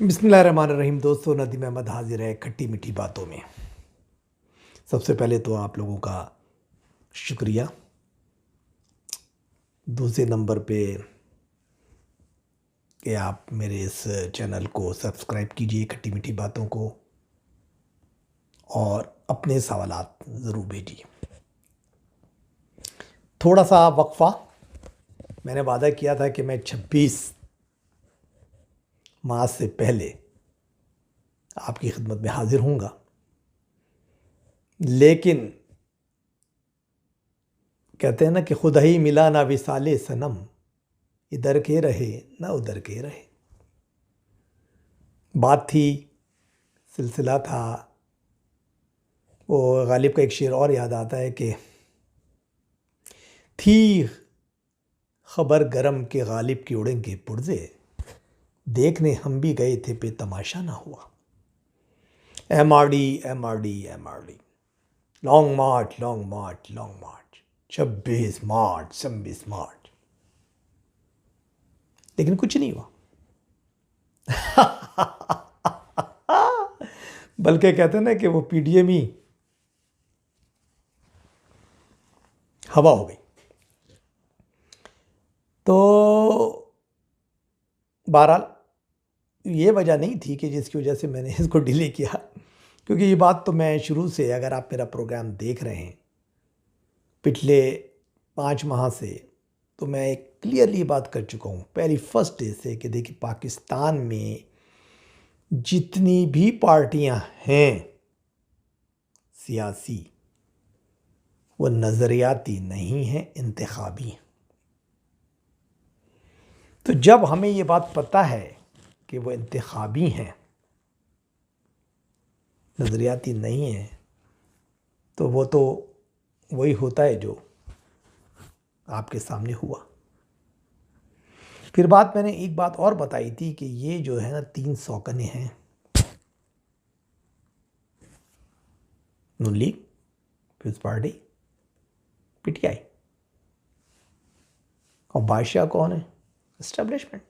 बिस्मिल्लाहिर्रहमानिर्रहीम। दोस्तों, नदीम अहमद हाजिर है खट्टी मीठी बातों में। सबसे पहले तो आप लोगों का शुक्रिया। दूसरे नंबर पे कि आप मेरे इस चैनल को सब्सक्राइब कीजिए, खट्टी मीठी बातों को, और अपने सवालात ज़रूर भेजिए। थोड़ा सा वक्फ़ा। मैंने वादा किया था कि मैं 26 माह से पहले आपकी खिदमत में हाजिर होऊंगा, लेकिन कहते हैं ना कि खुदा ही मिला ना विसाले सनम, इधर के रहे ना उधर के रहे। बात थी, सिलसिला था। वो गालिब का एक शेर और याद आता है कि थी खबर गरम के गालिब की उड़ेंगे पुर्जे, देखने हम भी गए थे पे तमाशा ना हुआ। MRD MRD MRD, लॉन्ग मार्च लॉन्ग मार्च लॉन्ग मार्च, 26 मार्च लेकिन कुछ नहीं हुआ। बल्कि कहते हैं ना कि वो PDM ही हवा हो गई। तो बहरहाल ये वजह नहीं थी कि जिसकी वजह से मैंने इसको डिले किया, क्योंकि ये बात तो मैं शुरू से, अगर आप मेरा प्रोग्राम देख रहे हैं पिछले 5 माह से, तो मैं एक क्लियरली बात कर चुका हूँ पहली फर्स्ट डे से कि देखिए, पाकिस्तान में जितनी भी पार्टियां हैं सियासी, वो नज़रियाती नहीं हैं, इंतखाबी हैं। तो जब हमें ये बात पता है कि वो इंतखाबी हैं, नज़रियाती नहीं है, तो वो तो वही होता है जो आपके सामने हुआ। फिर मैंने एक बात और बताई थी कि ये जो है ना 3 सौकने हैं, नून लीग, पीपल्स पार्टी, PTI, और बादशाह कौन है? एस्टेब्लिशमेंट।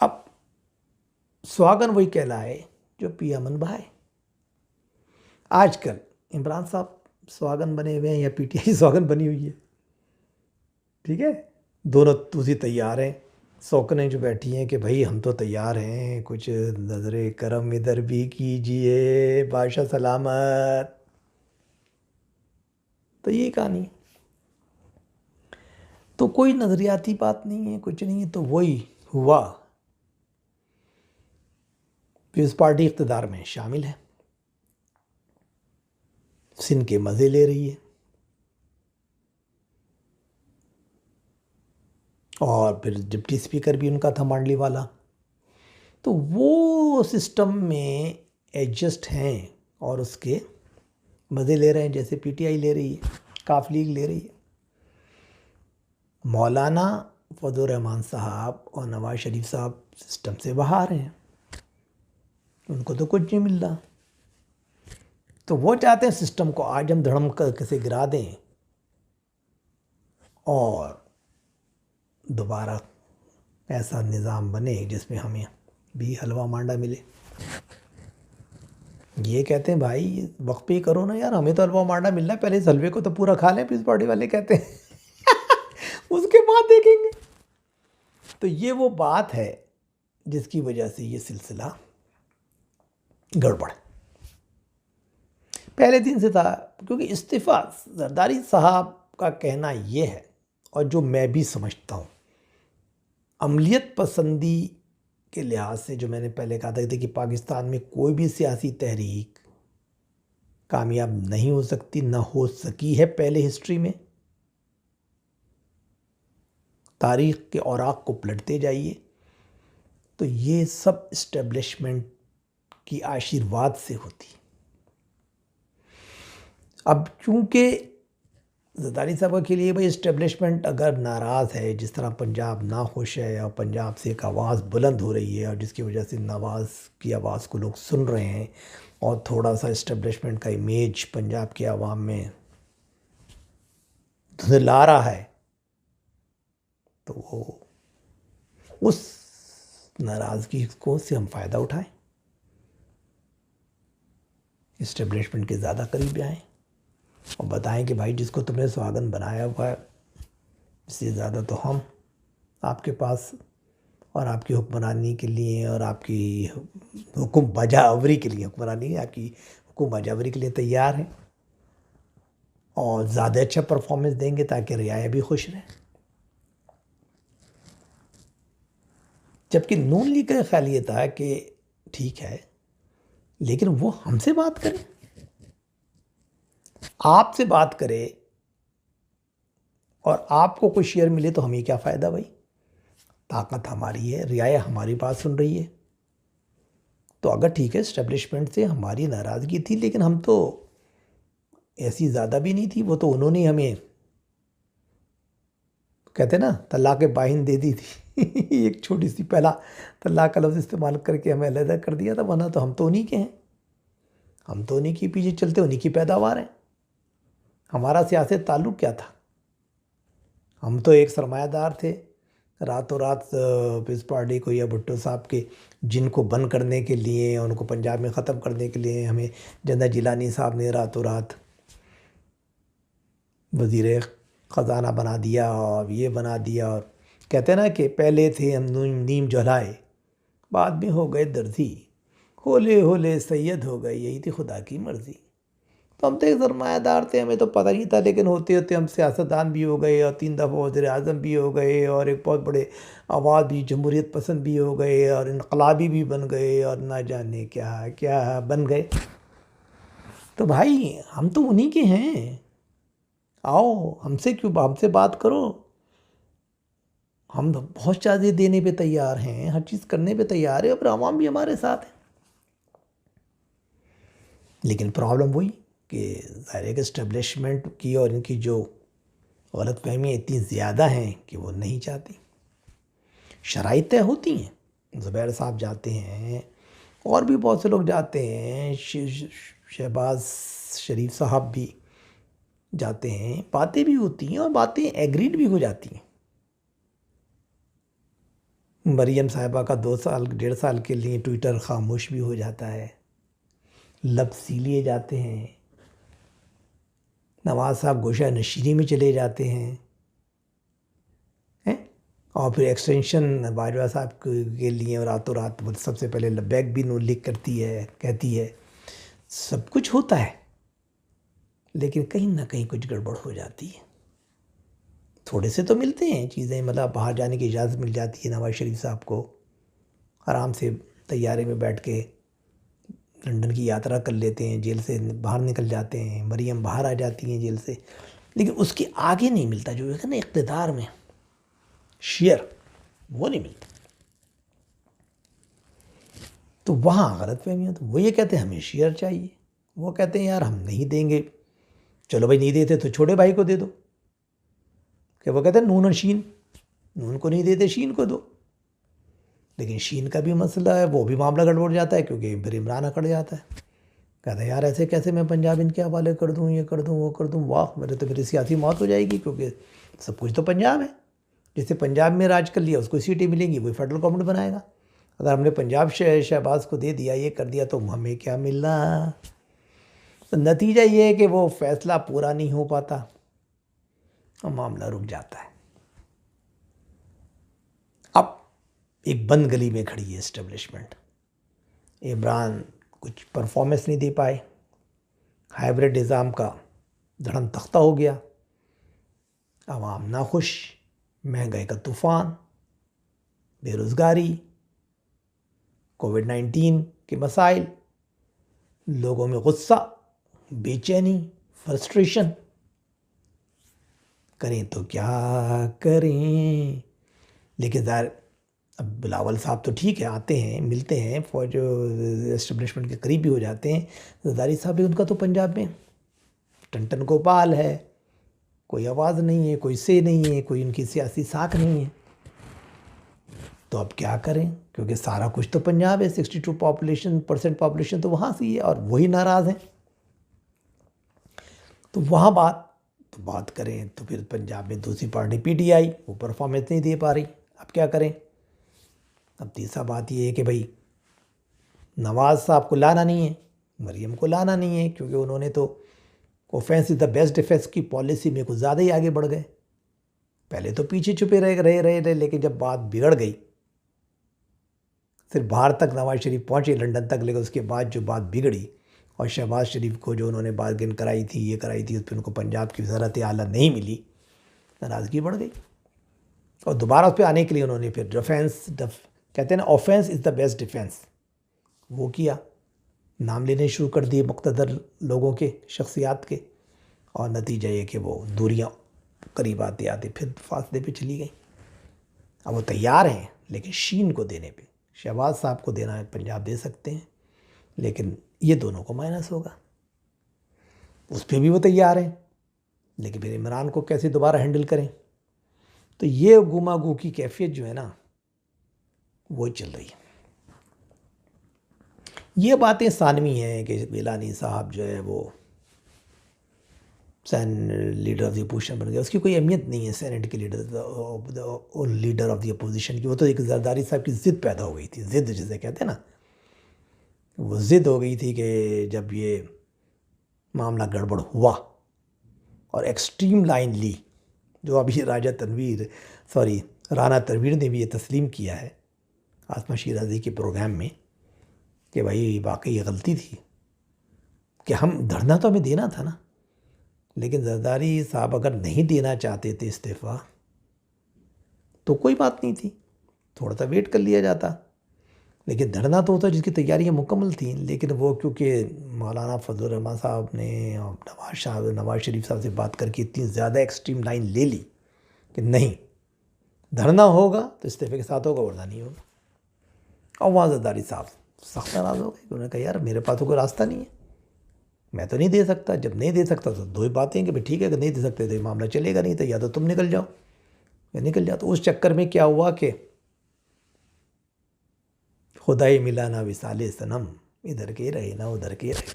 अब स्वागन वही कहलाए जो पिया मन बहाए। आजकल इमरान साहब स्वागन बने हुए हैं या PTI स्वागन बनी हुई है, ठीक है। दोनों तुझी तैयार हैं, सौकने जो बैठी हैं कि भाई हम तो तैयार हैं, कुछ नजरे करम इधर भी कीजिए, बादशाह सलामत। तो ये कहानी, तो कोई नजरियाती बात नहीं है, कुछ नहीं है। तो वही हुआ, पीपल्स पार्टी इक़्तिदार में शामिल है, सिंध के मज़े ले रही है, और फिर डिप्टी स्पीकर भी उनका था मांडली वाला। तो वो सिस्टम में एडजस्ट हैं और उसके मज़े ले रहे हैं, जैसे PTI ले रही है, काफ लीग ले रही है। मौलाना फजल रहमान साहब और नवाज शरीफ साहब सिस्टम से बाहर हैं, उनको तो कुछ नहीं मिल रहा। तो वो चाहते हैं सिस्टम को आज हम धड़म करके से गिरा दें और दोबारा ऐसा निज़ाम बने जिसमें हमें भी हलवा मांडा मिले। ये कहते हैं भाई वक्त पे ही करो ना यार, हमें तो हलवा मांडा मिलना है, पहले इस हलवे को तो पूरा खा लें, पीस पार्टी वाले कहते हैं। उसके बाद देखेंगे। तो ये वो बात है जिसकी वजह से ये सिलसिला गड़बड़ पहले दिन से था। क्योंकि इस्तीफ़ा जरदारी साहब का कहना ये है, और जो मैं भी समझता हूँ, अमलियत पसंदी के लिहाज से, जो मैंने पहले कहा था कि पाकिस्तान में कोई भी सियासी तहरीक कामयाब नहीं हो सकती, ना हो सकी है पहले हिस्ट्री में। तारीख़ के औराक को पलटते जाइए तो ये सब इस्टेब्लिशमेंट की आशीर्वाद से होती। अब चूँकि ज़रदारी साहब के लिए भाई इस्टेब्लिशमेंट अगर नाराज़ है, जिस तरह पंजाब नाखुश है और पंजाब से एक आवाज़ बुलंद हो रही है, और जिसकी वजह से नवाज़ की आवाज़ को लोग सुन रहे हैं, और थोड़ा सा इस्टेब्लिशमेंट का इमेज पंजाब के आवाम में धुंधला रहा है, तो वो उस नाराज़गी को से हम फ़ायदा उठाएं, इस्टेब्लिशमेंट के ज़्यादा करीब आएँ और बताएं कि भाई जिसको तुमने स्वागत बनाया हुआ है, इससे ज़्यादा तो हम आपके पास और आपकी हुक्मरानी के लिए और आपकी हुक्म बजावरी के लिए, हुक्मरानी आपकी हुक्म बजावरी के लिए तैयार हैं और ज़्यादा अच्छा परफॉर्मेंस देंगे ताकि रियाया भी खुश रहें। जबकि नून लीग का ख्याल ये था कि ठीक है, लेकिन वो हमसे बात करे, आपसे बात करे और आपको कोई शेयर मिले तो हमें क्या फ़ायदा भाई? ताकत हमारी है, रियाया हमारी बात सुन रही है। तो अगर ठीक है इस्टेब्लिशमेंट से हमारी नाराज़गी थी, लेकिन हम तो ऐसी ज़्यादा भी नहीं थी। वो तो उन्होंने हमें कहते ना तलाक़ बाहिन दे दी थी एक छोटी सी पहला तलाक़ का लफ्ज़ इस्तेमाल करके हमें अलहदा कर दिया था, वरना तो हम तो उन्हीं के हैं, हम तो उन्हीं के पीछे चलते, उन्हीं की पैदावार हैं। हमारा सियासी ताल्लुक़ क्या था? हम तो एक सरमायादार थे। रातों रात पीस पार्टी को या भुट्टो साहब के जिनको बंद करने के लिए, उनको पंजाब में ख़त्म करने के लिए हमें जन्नत जिलानी साहब ने रातों रात वज़ीर ख़जाना बना दिया और ये बना दिया। और कहते हैं ना कि पहले थे हम नीम जलाए, बाद में हो गए दर्जी, होले होले सैयद हो गए, यही थी खुदा की मर्ज़ी। तो हम तो एक सरमायादार थे, हमें तो पता नहीं था, लेकिन होते होते हम सियासतदान भी हो गए और 3 दफ़ा वज़ीर आज़म भी हो गए और एक बहुत बड़े आवाज़ भी जमहूरियत पसंद भी हो गए और इनकलाबी भी बन गए और ना जाने क्या क्या बन गए। तो भाई हम तो उन्हीं के हैं, आओ हमसे बात करो। हम बहुत ज़्यादा देने पे तैयार हैं, हर चीज़ करने पे तैयार है और आवाम भी हमारे साथ है। लेकिन प्रॉब्लम वही कि ज़ाहिर है कि इस्टेब्लिशमेंट की और इनकी जो गलतफहमियाँ इतनी ज़्यादा हैं कि वो नहीं चाहती। शराइत तय होती हैं, ज़ुबैर साहब जाते हैं और भी बहुत से लोग जाते हैं, शहबाज शरीफ साहब भी जाते हैं, बातें भी होती हैं और बातें एग्रीड भी हो जाती हैं। मरियम साहिबा का 2 साल 1.5 साल के लिए ट्विटर खामोश भी हो जाता है, लब सी लिए जाते हैं। नवाज़ साहब गोशा नशीनी में चले जाते हैं और फिर एक्सटेंशन बाजवा साहब के लिए रातों रात सबसे पहले लबैक भी नून लीग करती है, कहती है। सब कुछ होता है, लेकिन कहीं ना कहीं कुछ गड़बड़ हो जाती है। थोड़े से तो मिलते हैं चीज़ें, मतलब बाहर जाने की इजाज़त मिल जाती है नवाज़ शरीफ साहब को, आराम से तैयारे में बैठ के लंदन की यात्रा कर लेते हैं, जेल से बाहर निकल जाते हैं, मरियम बाहर आ जाती हैं जेल से। लेकिन उसके आगे नहीं मिलता, जो है ना इक़्तिदार में शेयर, वो नहीं मिलता। तो वहाँ गलतफहमियाँ, तो वो ये कहते हैं हमें शेयर चाहिए, वो कहते हैं यार हम नहीं देंगे। चलो भाई नहीं देते तो छोटे भाई को दे दो, कि वो कहते हैं नून और शीन, नून को नहीं देते शीन को दो। लेकिन शीन का भी मसला है, वो भी मामला गड़बड़ जाता है क्योंकि फिर इमरान अकड़ जाता है, कहता है यार ऐसे कैसे मैं पंजाब इनके हवाले कर दूँ, ये कर दूँ, वो कर दूँ। वाह, मेरे तो मेरी सियासी मौत हो जाएगी, क्योंकि सब कुछ तो पंजाब है। जिसे पंजाब में राज कर लिया उसको सीटें मिलेंगी, वही फेडरल गवर्नमेंट बनाएगा। अगर हमने पंजाब शहबाज को दे दिया, ये कर दिया, तो हमें क्या मिलना। तो नतीजा ये है कि वो फैसला पूरा नहीं हो पाता और मामला रुक जाता है। अब एक बंद गली में खड़ी है इस्टेब्लिशमेंट। इमरान कुछ परफॉर्मेंस नहीं दे पाए, हाइब्रिड निज़ाम का धड़म तख्ता हो गया, आवाम नाखुश, महंगाई का तूफ़ान, बेरोज़गारी, कोविड-19 के मसाइल, लोगों में गुस्सा, बेचैनी, फ्रस्ट्रेशन। करें तो क्या करें। लेकिन ज़ाहिर अब बिलावल साहब तो ठीक है, आते हैं, मिलते हैं, फौज एस्टेब्लिशमेंट के करीब भी हो जाते हैं। जरदारी साहब भी, उनका तो पंजाब में टन गोपाल है, कोई आवाज़ नहीं है, कोई से नहीं है, कोई उनकी सियासी साख नहीं है। तो अब क्या करें, क्योंकि सारा कुछ तो पंजाब है, 62% पॉपुलेशन तो वहाँ से ही है और वही नाराज़ हैं। तो वहाँ बात करें तो फिर पंजाब में दूसरी पार्टी PTI, वो परफॉर्मेंस नहीं दे पा रही। अब क्या करें, अब तीसरा बात ये है कि भाई नवाज़ साहब को लाना नहीं है, मरियम को लाना नहीं है, क्योंकि उन्होंने तो offence is the best defence की पॉलिसी में कुछ ज़्यादा ही आगे बढ़ गए। पहले तो पीछे छुपे रहे, लेकिन जब बात बिगड़ गई, सिर्फ बाहर तक नवाज शरीफ पहुँचे, लंदन तक, लेकिन उसके बाद जो बात बिगड़ी और शहबाज शरीफ को जो उन्होंने बार्गेन कराई थी, ये कराई थी, उस पर उनको पंजाब की वज़ारत आला नहीं मिली, नाराज़गी बढ़ गई। और दोबारा उस पर आने के लिए उन्होंने फिर कहते हैं ना, offence is the best defence, वो किया। नाम लेने शुरू कर दिए मुक़्तदर लोगों के, शख्सियात के, और नतीजा ये कि वो दूरियां करीब आते आते फिर फासले पे चली गई। अब वो तैयार हैं, लेकिन शीन को देने पे, शहबाज साहब को देना है, पंजाब दे सकते हैं, लेकिन ये दोनों को माइनस होगा, उस पर भी वो तैयार हैं, लेकिन फिर इमरान को कैसे दोबारा हैंडल करें। तो ये गुमागू की कैफियत जो है ना, वो चल रही है। ये बातें सानवी हैं कि गिलानी साहब जो है वो लीडर ऑफ द अपोजिशन बन गया, उसकी कोई अहमियत नहीं है सेनेट के लीडर ऑफ द अपोजिशन की। वो तो एक जरदारी साहब की ज़िद पैदा हो गई थी, ज़िद जिसे कहते हैं ना, वो ज़िद हो गई थी कि जब ये मामला गड़बड़ हुआ और एक्सट्रीम लाइन ली, जो अभी राना तनवीर ने भी ये तस्लीम किया है आसमा शिराज़ी के प्रोग्राम में कि भाई वाकई ये गलती थी कि हम धरना तो हमें देना था ना, लेकिन जरदारी साहब अगर नहीं देना चाहते थे इस्तीफ़ा तो कोई बात नहीं थी, थोड़ा सा वेट कर लिया जाता, लेकिन धरना तो होता जिसकी तैयारियां मुकम्मल थी। लेकिन वो क्योंकि मौलाना फजल रहमान साहब ने और नवाज शरीफ साहब से बात करके इतनी ज़्यादा एक्सट्रीम लाइन ले ली कि नहीं, धरना होगा तो इस्तीफ़े के साथ होगा, वरना नहीं होगा। और वहाँ जरदारी साहब सख्त नाराज़ हो गए, उन्होंने कहा यार मेरे पास तो कोई रास्ता नहीं है, मैं तो नहीं दे सकता। जब नहीं दे सकता तो दो ही बातें हैं कि भाई ठीक है, अगर नहीं दे सकते तो ये मामला चलेगा नहीं, तो या तो तुम निकल जाओ या निकल जाओ। तो उस चक्कर में क्या हुआ कि खुदाई मिला ना विसाले सनम, इधर के रहे ना उधर के रहे।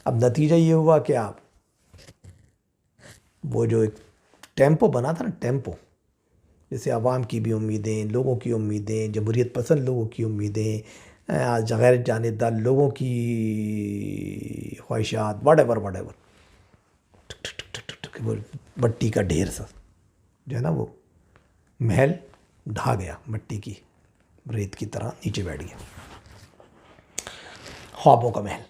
अब नतीजा ये हुआ कि आप वो जो एक टेम्पो बना था ना, टेम्पो, जैसे आवाम की भी उम्मीदें, लोगों की उम्मीदें, जमहूरियत पसंद लोगों की उम्मीदें, गैर जानिबदार लोगों की ख्वाहिशात, वटेवर वो मट्टी का ढेर सा जो है ना, वो महल ढा गया, मिट्टी की रेत की तरह नीचे बैठ गया, ख्वाबों का महल।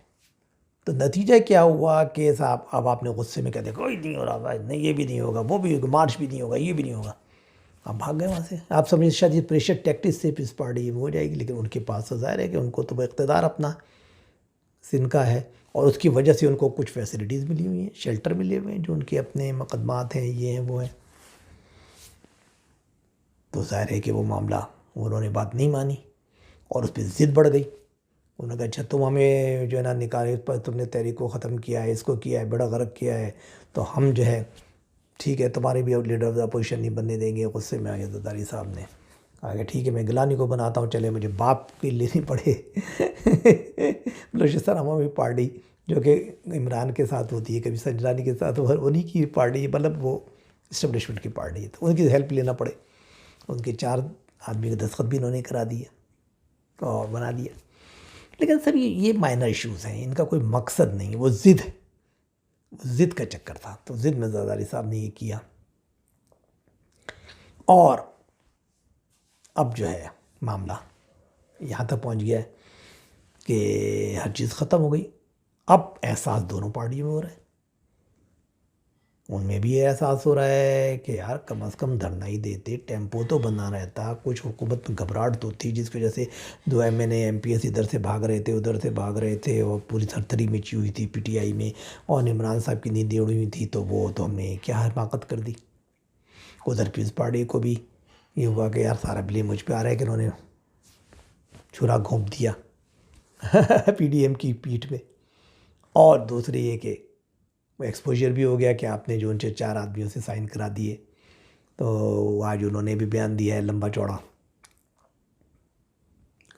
तो नतीजा क्या हुआ कि साहब अब आपने गुस्से में कहते कोई नहीं हो रहा भाई, नहीं ये भी नहीं होगा, वो भी होगा, मार्च भी नहीं होगा, ये भी नहीं होगा, आप भाग गए वहाँ से। आप समझिए शायद ये प्रेशर टैक्टिस से इस पार्टी में हो जाएगी, लेकिन उनके पास तो ज़ाहिर है कि उनको तो इक़्तिदार अपना सिनका है, और उसकी वजह से उनको कुछ फैसिलिटीज़ मिली हुई हैं, शेल्टर मिले हुए हैं, जो उनके अपने मुकदमात हैं, ये हैं वो हैं। तो ज़ाहिर है कि वो मामला, उन्होंने बात नहीं मानी और उस पर ज़िद बढ़ गई। उन्होंने कहा अच्छा तुम हमें जो है ना निकाले पर, तुमने तहरीक को ख़त्म किया है, इसको किया है, बड़ा गर्क किया है, तो हम जो है ठीक है तुम्हारे भी अब लीडर ऑफ द अपोजिशन नहीं बनने देंगे। गुस्से में आ गया जरदारी साहब ने, कहा कि ठीक है मैं गिलानी को बनाता हूँ, चले मुझे बाप की लेनी पड़े बलूचिस्तान अवामी पार्टी जो कि इमरान के साथ होती है, कभी संजरानी के साथ, उन्हीं की पार्टी, मतलब वो इस्टबलिशमेंट की पार्टी है, तो उनकी हेल्प लेना पड़े। उनके 4 आदमी के दस्तखत भी इन्होंने करा दिए और बना दिया। लेकिन सर ये माइनर इश्यूज़ हैं, इनका कोई मकसद नहीं है, वो ज़िद है, ज़िद का चक्कर था। तो ज़िद में जरदारी साहब ने ये किया, और अब जो है मामला यहाँ तक पहुँच गया है कि हर चीज़ ख़त्म हो गई। अब एहसास दोनों पार्टियों में हो रहा है, उनमें भी ये एहसास हो रहा है कि यार कम से कम धरना ही देते, टेम्पो तो बना रहता, कुछ हुकूमत में घबराहट तो थी, जिसकी वजह से 2 MNA MPs इधर से भाग रहे थे, उधर से भाग रहे थे, और पूरी थरथरी मची हुई थी PTI में, और इमरान साहब की नींदें उड़ी हुई थी, तो वो तो हमने क्या हिमाकत कर दी। उधर पीस पार्टी को भी ये हुआ कि यार सारा ब्लेम मुझ पर आ रहा है कि उन्होंने छुरा घोंप दिया PDM की पीठ में, और दूसरी ये कि वो एक्सपोजर भी हो गया कि आपने जो उनसे 4 आदमियों से साइन करा दिए। तो आज उन्होंने भी बयान दिया है लंबा चौड़ा,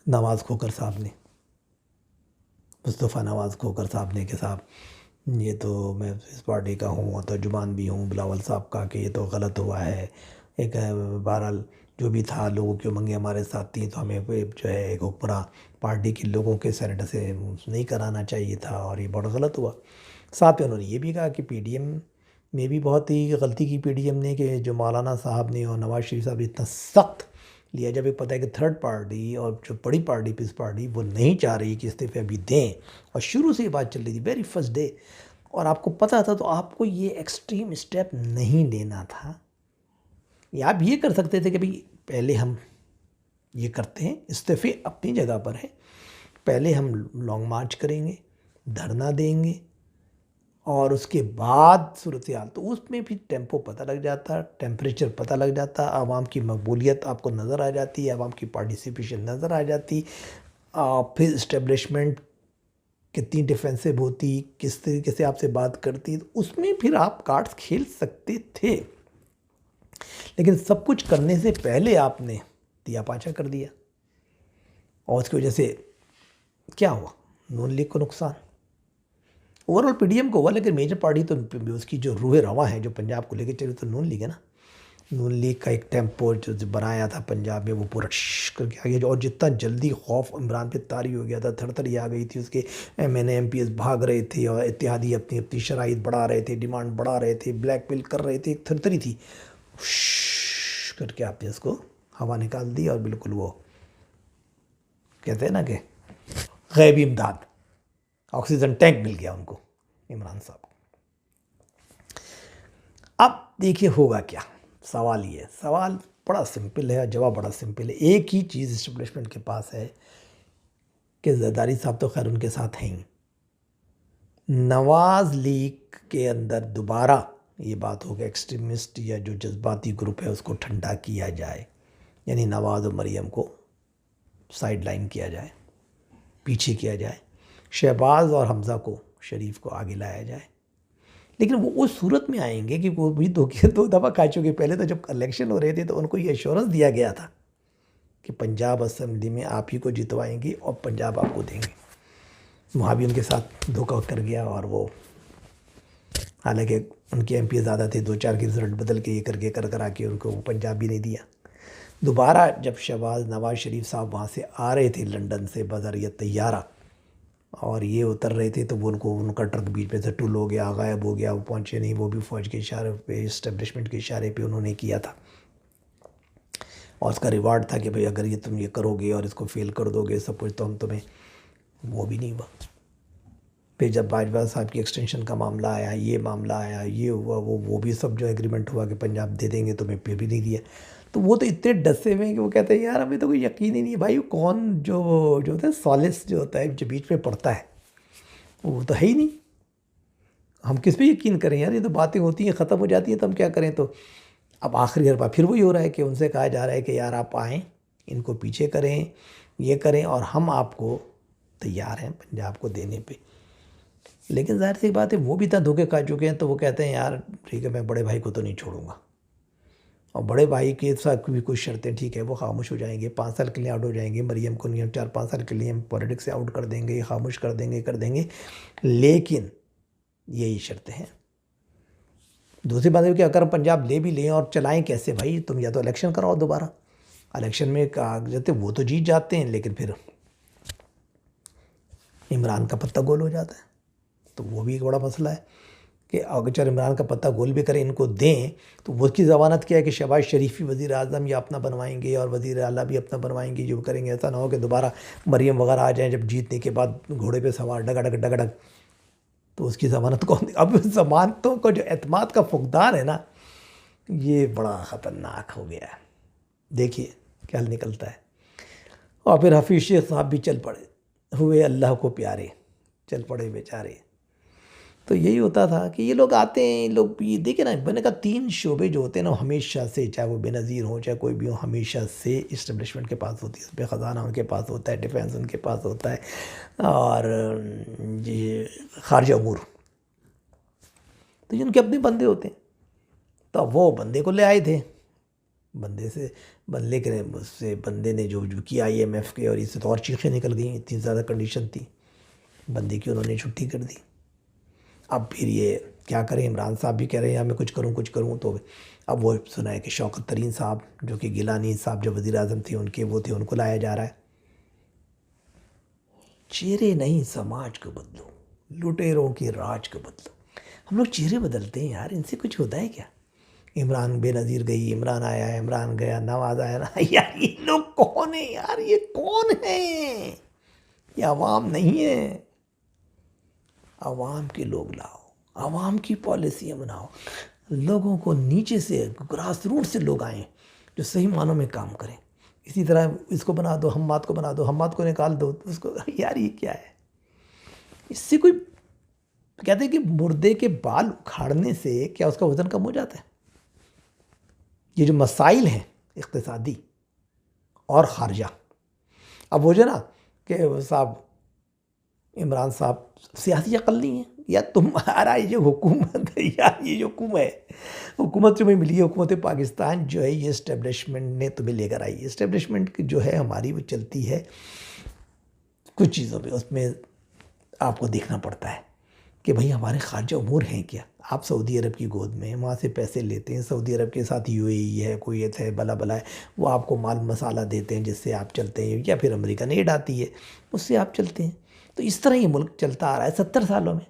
नवाज़ खोखर साहब ने, मुस्तफ़ा नवाज़ खोखर साहब ने, कि साहब ये तो मैं इस पार्टी का हूँ और तर्जुमान भी हूँ बिलावल साहब का, कि ये तो गलत हुआ है। एक बहरहाल जो भी था, लोगों की उमंगें हमारे साथ थी, तो हमें कोई जो है एक हुक्मरान पार्टी के लोगों के सेनेटर से नहीं कराना चाहिए था, और ये बहुत गलत हुआ। साथ में उन्होंने ये भी कहा कि पीडीएम में भी बहुत ही गलती की पीडीएम ने, कि जो मौलाना साहब ने और नवाज शरीफ साहब ने इतना सख्त लिया, जब ये पता है कि थर्ड पार्टी और जो बड़ी पार्टी पीस पार्टी वो नहीं चाह रही कि इस्तीफे अभी दें, और शुरू से ये बात चल रही थी वेरी फर्स्ट डे, और आपको पता था, तो आपको ये एक्सट्रीम स्टेप नहीं लेना था। या आप ये कर सकते थे कि भाई पहले हम ये करते हैं, इस्तीफे अपनी जगह पर है, पहले हम लॉन्ग मार्च करेंगे, धरना देंगे, और उसके बाद सूरत हाल, तो उसमें भी टेम्पो पता लग जाता, टेम्परेचर पता लग जाता, आवाम की मकबूलियत आपको नज़र आ जाती है, आवाम की पार्टिसिपेशन नज़र आ जाती, फिर इस्टेब्लिशमेंट कितनी डिफेंसिव होती, किस तरीके से आपसे बात करती, तो उसमें फिर आप कार्ड्स खेल सकते थे। लेकिन सब कुछ करने से पहले आपने दिया पाछा कर दिया, और उसकी वजह से क्या हुआ? नून लीग को नुकसान, ओवरऑल पीडीएम को हुआ, लेकिन मेजर पार्टी तो उसकी जो रूह रवा है, जो पंजाब को लेकर चली, तो नून लीग है ना। नून लीग का एक टेम्पो जो बनाया था पंजाब में, वो पूरा करके आ गया, और जितना जल्दी खौफ इमरान पे तारी हो गया था, थरथरी आ गई थी, उसके एमएनए एमपीएस भाग रहे थे, और इत्तेहादी अपनी अपनी शराइत बढ़ा रहे थे, डिमांड बढ़ा रहे थे, ब्लैकमेल कर रहे थे, एक थरथरी थी, करके आपने उसको हवा निकाल दी, और बिल्कुल वो कहते हैं ना कि गैबी इमदाद, ऑक्सीजन टैंक मिल गया उनको, इमरान साहब को। अब देखिए होगा क्या, सवाल ये है, सवाल बड़ा सिंपल है, जवाब बड़ा सिंपल है। एक ही चीज़ इस्टेब्लिशमेंट के पास है कि जरदारी साहब तो खैर उनके साथ हैं ही, नवाज लीग के अंदर दोबारा ये बात हो कि एक्सट्रीमिस्ट या जो जज्बाती ग्रुप है उसको ठंडा किया जाए, यानी नवाज और मरियम को साइड लाइन किया जाए, पीछे किया जाए, शहबाज और हमज़ा को, शरीफ को आगे लाया जाए। लेकिन वो उस सूरत में आएंगे कि वो भी दो दफ़ा खा चुके। पहले तो जब इलेक्शन हो रहे थे तो उनको ये एश्योरेंस दिया गया था कि पंजाब असम्बली में आप ही को जितवाएंगे और पंजाब आपको देंगे। वहाँ भी उनके साथ धोखा कर गया, और वो हालांकि उनके एमपी ज़्यादा थे, 2-4 के रिजल्ट बदल के ये करके कर आके उनको पंजाब भी नहीं दिया। दोबारा जब शहबाज नवाज शरीफ साहब वहाँ से आ रहे थे लंदन से बज़रिया तैयारा, और ये उतर रहे थे, तो वो उनका ट्रक बीच में से टुल हो गया, गायब हो गया, वो पहुँचे नहीं। वो भी फ़ौज के इशारे पे, इस्टेब्लिशमेंट के इशारे पे उन्होंने किया था, और उसका रिवार्ड था कि भाई अगर ये तुम ये करोगे और इसको फेल कर दोगे सब कुछ, तो हम तुम्हें, वो भी नहीं हुआ। फिर जब बाजवा साहब की एक्सटेंशन का मामला आया, ये मामला आया, ये हुआ, वो भी सब जो एग्रीमेंट हुआ कि पंजाब दे देंगे तुम्हें, फिर भी नहीं दिया। तो वो तो इतने डसे हुए हैं कि वो कहते हैं यार हमें तो कोई यकीन ही नहीं है भाई, कौन जो होता है सॉलिस जो होता है, जो बीच में पड़ता है, वो तो है ही नहीं, हम किस पे यकीन करें यार, ये तो बातें होती हैं ख़त्म हो जाती हैं, तो हम क्या करें। तो अब आखिरी हरबा फिर वही हो रहा है कि उनसे कहा जा रहा है कि यार आप आएँ, इनको पीछे करें, ये करें, और हम आपको तैयार हैं पंजाब को देने पे। लेकिन ज़ाहिर सी बात है वो भी इतना धोखे खा चुके हैं, तो वो कहते हैं यार ठीक है, मैं बड़े भाई को तो नहीं छोड़ूंगा, और बड़े भाई के साथ भी कुछ शर्तें, ठीक है, वो खामोश हो जाएंगे, 5 साल के लिए आउट हो जाएंगे, मरियम को नहीं, 4-5 साल के लिए हम पॉलिटिक्स से आउट कर देंगे, खामोश कर देंगे, लेकिन यही शर्तें हैं। दूसरी बात है कि अगर पंजाब ले भी लें, और चलाएं कैसे भाई, तुम या तो इलेक्शन कराओ दोबारा, इलेक्शन में जाते वो तो जीत जाते हैं, लेकिन फिर इमरान का पत्ता गोल हो जाता है, तो वो भी एक बड़ा मसला है कि अगर इमरान का पत्ता गोल भी करें, इनको दें, तो वो की ज़मानत क्या है कि शहबाज शरीफ ही वज़ीर आज़म या अपना बनवाएंगे, और वज़ीर आला भी अपना बनवाएंगे, जो करेंगे। ऐसा ना हो कि दोबारा मरियम वगैरह आ जाएँ जब जीतने के बाद घोड़े पे सवार डगडग, तो उसकी ज़मानत कौन दे। अब ज़मानतों का जो एतमाद का फुकदान है ना, ये बड़ा ख़तरनाक हो गया है। देखिए क्या निकलता है। और फिर हफीज़ शेख साहब भी चल पड़े, हुए अल्लाह को प्यारे, चल पड़े बेचारे। तो यही होता था कि ये लोग आते हैं, लोग ये देखे ना, मैंने कहा 3 शोबे जो होते हैं ना, हमेशा से, चाहे वो बेनज़ीर हो चाहे कोई भी हो, हमेशा से इस्टेब्लिशमेंट के पास होती है। उस पर ख़जाना उनके पास होता है, डिफेंस उनके पास होता है, और ये खारजा अमूर, तो ये उनके अपने बंदे होते हैं। तो वो बंदे को ले आए थे, बंदे के उससे बंदे ने जो किया IMF के, और इससे तो और चीखें निकल गई, इतनी ज़्यादा कंडीशन थी, बंदे की उन्होंने छुट्टी कर दी। अब फिर ये क्या करें, इमरान साहब भी कह रहे हैं या मैं कुछ करूं। तो अब वो सुना है कि शौकत तरीन साहब जो कि गिलानी साहब जो वज़ीर आज़म थे उनके वो थे, उनको लाया जा रहा है। चेहरे नहीं समाज को बदलो, लुटेरों के राज को बदलो। हम लोग चेहरे बदलते हैं यार, इनसे कुछ होता है क्या? इमरान बेनज़ीर गई, इमरान आया, इमरान गया, नवाज आया ना यार ये लोग कौन है यार, ये कौन है? ये अवाम नहीं है। अवाम के लोग लाओ, अवाम की पॉलिसियाँ बनाओ, लोगों को नीचे से ग्रास रूट से लोग आएँ जो सही मानों में काम करें। इसी तरह इसको बना दो, हम्माद को बना दो, हम्माद को निकाल दो उसको। यार ये क्या है? इससे कोई कहते हैं कि मुर्दे के बाल उखाड़ने से क्या उसका वज़न कम हो जाता है? ये जो मसाइल हैं इक़्तिसादी और ख़ारजा, अब वो जो ना कि वो साहब इमरान साहब सियासी अकल नहीं है या तुम्हारा ये जो हुकूमत है यार, ये जो हुकूमत तुम्हें मिली है, हुकूमत पाकिस्तान जो है ये इस्टेब्लिशमेंट ने तुम्हें लेकर आई है। इस्टेब्लिशमेंट की जो है हमारी वो चलती है कुछ चीज़ों पे, उसमें आपको देखना पड़ता है कि भाई हमारे खारजा उमूर हैं क्या। आप सऊदी अरब की गोद में वहाँ से पैसे लेते हैं, सऊदी अरब के साथ यूएई है, कुवैत है, बला बला है, वो आपको माल मसाला देते हैं जिससे आप चलते हैं, या फिर अमेरिकन एड आती है उससे आप चलते हैं। तो इस तरह ये मुल्क चलता आ रहा है 70 सालों में।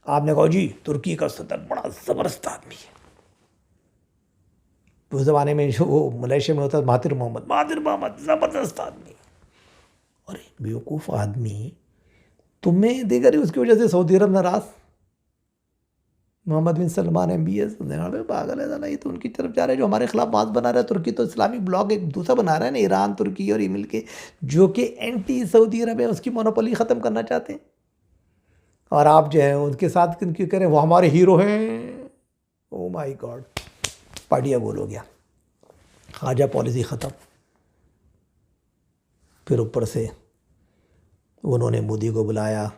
आपने कहा जी तुर्की का सदर बड़ा ज़बरदस्त आदमी है, उस ज़माने में जो वो मलेशिया में होता महातिर मोहम्मद ज़बरदस्त आदमी। अरे बेवकूफ़ आदमी, तुम्हें देगा रही उसकी वजह से सऊदी अरब नाराज़। मोहम्मद बिन सलमान MBS पागल है साला, ये तो उनकी तरफ जा रहा है जो हमारे खिलाफ बात बना रहा है। तुर्की तो इस्लामिक ब्लॉक एक दूसरा बना रहा है ना, ईरान तुर्की और ये मिल के, जो कि एंटी सऊदी अरब है, उसकी मोनोपोली ख़त्म करना चाहते हैं। और आप जो है उनके साथ क्यों करें, वो हमारे हीरो हैं। ओ माय गॉड, पार्टिया गोल हो गया, ख्वाजा पॉलिसी ख़त्म। फिर ऊपर से उन्होंने मोदी को बुलाया,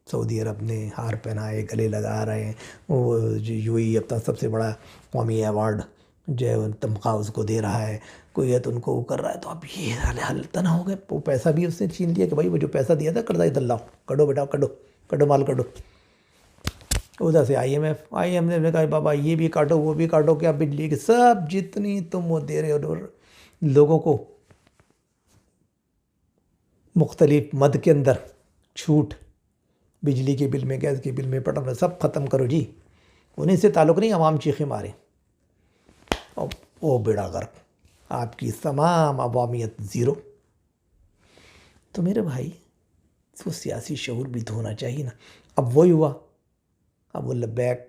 सऊदी अरब ने हार पहनाए, गले लगा रहे हैं। वो यूएई अपना सबसे बड़ा कौमी अवार्ड जो है तमगा उसको दे रहा है, कोई तो उनको वो कर रहा है। तो अब ये हाल तना हो गया, वो पैसा भी उसने छीन लिया कि भाई वो जो पैसा दिया था कर्जा इधर लाओ, कटो बेटा कटो माल कटो। उधर से IMF ने कहा बाबा ये भी काटो वो भी काटो, क्या बिजली की सब जितनी तुम वो दे रहे हो लोगों को मुख्तलिफ मद के अंदर छूट, बिजली के बिल में, गैस के बिल में, पेट्रोल में, सब ख़त्म करो जी। उन्हीं से ताल्लुक़ नहीं, अवाम चीखे मारे और वो बेड़ा गर्क, आपकी तमाम अवामियत ज़ीरो। तो मेरे भाई तो सियासी शऊर भी तो होना चाहिए ना। अब वही हुआ, अब वो लब्बैक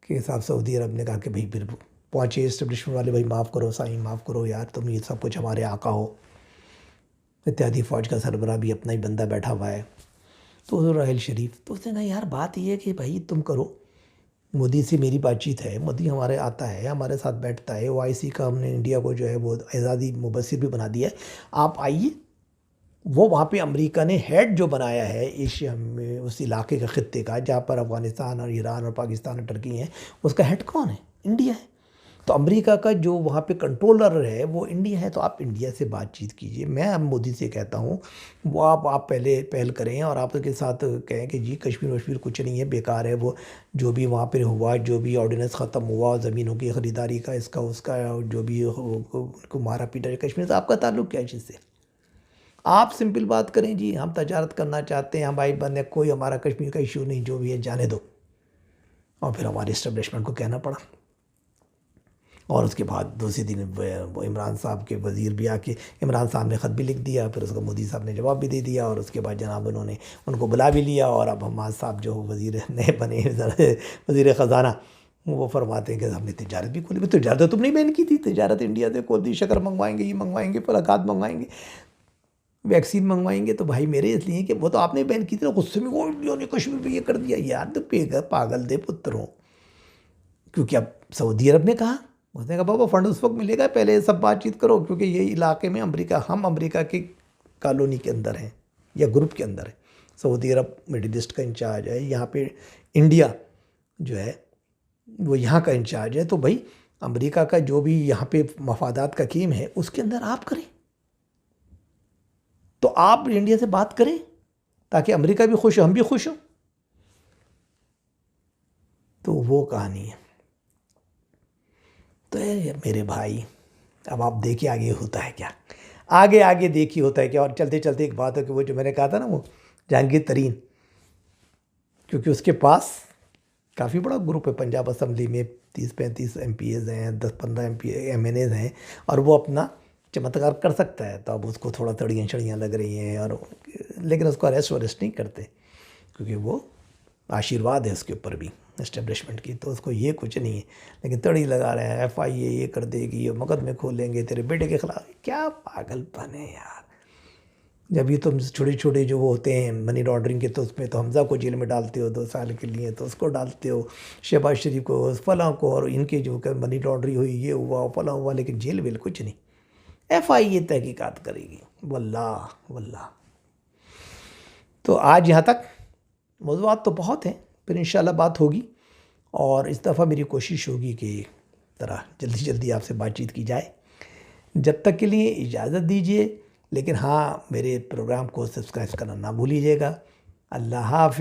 के हिसाब से सऊदी अरब ने कहा कि भाई फिर पहुँचे इस्टेब्लिशमेंट वाले, भाई माफ़ करो साईं, माफ़ करो यार, तुम ये सब कुछ हमारे आका हो। इत्यादि फ़ौज का सरबराह भी अपना ही बंदा बैठा हुआ है, तो राहिल शरीफ, तो उसने कहा यार बात ये है कि भाई तुम करो, मोदी से मेरी बातचीत है, मोदी हमारे आता है, हमारे साथ बैठता है, OIC का हमने इंडिया को जो है वो आज़ादी मुबस्सिर भी बना दिया है, आप आइए। वो वहाँ पे अमेरिका ने हेड जो बनाया है एशिया में, उस इलाके का, ख़ित्ते का, जहाँ पर अफ़गानिस्तान और ईरान और पाकिस्तान और टर्की हैं, उसका हेड कौन है? इंडिया है। तो अमेरिका का जो वहाँ पे कंट्रोलर है वो इंडिया है। तो आप इंडिया से बातचीत कीजिए। मैं अब मोदी से कहता हूँ वो आप पहले पहल करें और आप उसके साथ कहें कि जी कश्मीर कुछ नहीं है, बेकार है, वो जो भी वहाँ पर हुआ, जो भी ऑर्डिनेंस ख़त्म हुआ ज़मीनों की ख़रीदारी का, इसका उसका, जो भी उनको मारा पीटा, कश्मीर से आपका ताल्लुक़ क्या है इससे? आप सिंपल बात करें जी, हम तजारत करना चाहते हैं, हम भाई बंदे, कोई हमारा कश्मीर का इशू नहीं, जो भी है जाने दो। और फिर हमारे इस्टेब्लिशमेंट को कहना पड़ा। और उसके बाद दूसरे दिन वो इमरान साहब के वज़ीर भी आके, इमरान साहब ने ख़त भी लिख दिया, फिर उसको मोदी साहब ने जवाब भी दे दिया, और उसके बाद जनाब उन्होंने उनको बुला भी लिया। और अब हमाद साहब जो वज़ीर नए बने वज़ीर ख़जाना, वो फरमाते हैं कि हमने तिजारत भी खोली। तिजारत तो तुमने बैन की थी, तिजारत इंडिया से खोल दी, शक्कर मंगवाएंगे, ये मंगवाएंगे, फलाखात मंगवाएंगे, वैक्सीन मंगवाएंगे। तो भाई मेरे इसलिए कि वो तो आपने बैन की थी, गुस्से में वो इंडिया ने कश्मीर पे ये कर दिया। यार तो पागल दे पुत्रों, क्योंकि अब सऊदी अरब ने कहा, उसने कहा बाबा फंड उस वक्त मिलेगा, पहले सब बातचीत करो, क्योंकि ये इलाके में हम अमेरिका की कॉलोनी के अंदर हैं या ग्रुप के अंदर है। सऊदी अरब मिडिल ईस्ट का इंचार्ज है, यहाँ पे इंडिया जो है वो यहाँ का इंचार्ज है। तो भाई अमेरिका का जो भी यहाँ पे मफादात का गेम है उसके अंदर आप करें, तो आप इंडिया से बात करें ताकि अमेरिका भी खुश हो, हम भी खुश हों। तो वो कहानी है। तो ये मेरे भाई, अब आप देखिए आगे होता है क्या, आगे आगे देखिए होता है क्या। और चलते चलते एक बात है कि वो जो मैंने कहा था ना, वो जहांगीर तरीन, क्योंकि उसके पास काफ़ी बड़ा ग्रुप है पंजाब असम्बली में, 30-35 MPs हैं, 10-15 MNAs हैं, और वो अपना चमत्कार कर सकता है। तो अब उसको थोड़ा तड़ियाँ छड़ियाँ लग रही हैं, और लेकिन उसको अरेस्ट वरेस्ट नहीं करते, क्योंकि वो आशीर्वाद है उसके ऊपर भी एस्टेब्लिशमेंट की, तो उसको ये कुछ नहीं है। लेकिन तड़ी लगा रहे हैं, FIA ये कर देगी, ये मुकदमे खोलेंगे तेरे बेटे के खिलाफ। क्या पागलपन है यार। जब ये तुम छोटे छोटे जो वो होते हैं मनी लॉन्ड्रिंग के, तो उसमें तो हमज़ा को जेल में डालते हो 2 साल के लिए, तो उसको डालते हो, शहबाज शरीफ को, फलां को, और इनके जो मनी लॉन्ड्रिंग हुई, ये हुआ फलां हुआ, लेकिन जेल वेल कुछ नहीं। FIA तहकीकात करेगी। वल्लाह वल्लाह। तो आज यहाँ तक, मौज़ूआत तो बहुत हैं, फिर इंशाल्लाह बात होगी। और इस दफ़ा मेरी कोशिश होगी कि तरह जल्दी जल्दी आपसे बातचीत की जाए। जब तक के लिए इजाज़त दीजिए, लेकिन हाँ, मेरे प्रोग्राम को सब्सक्राइब करना ना भूलिएगा। अल्लाह हाफ़िज़।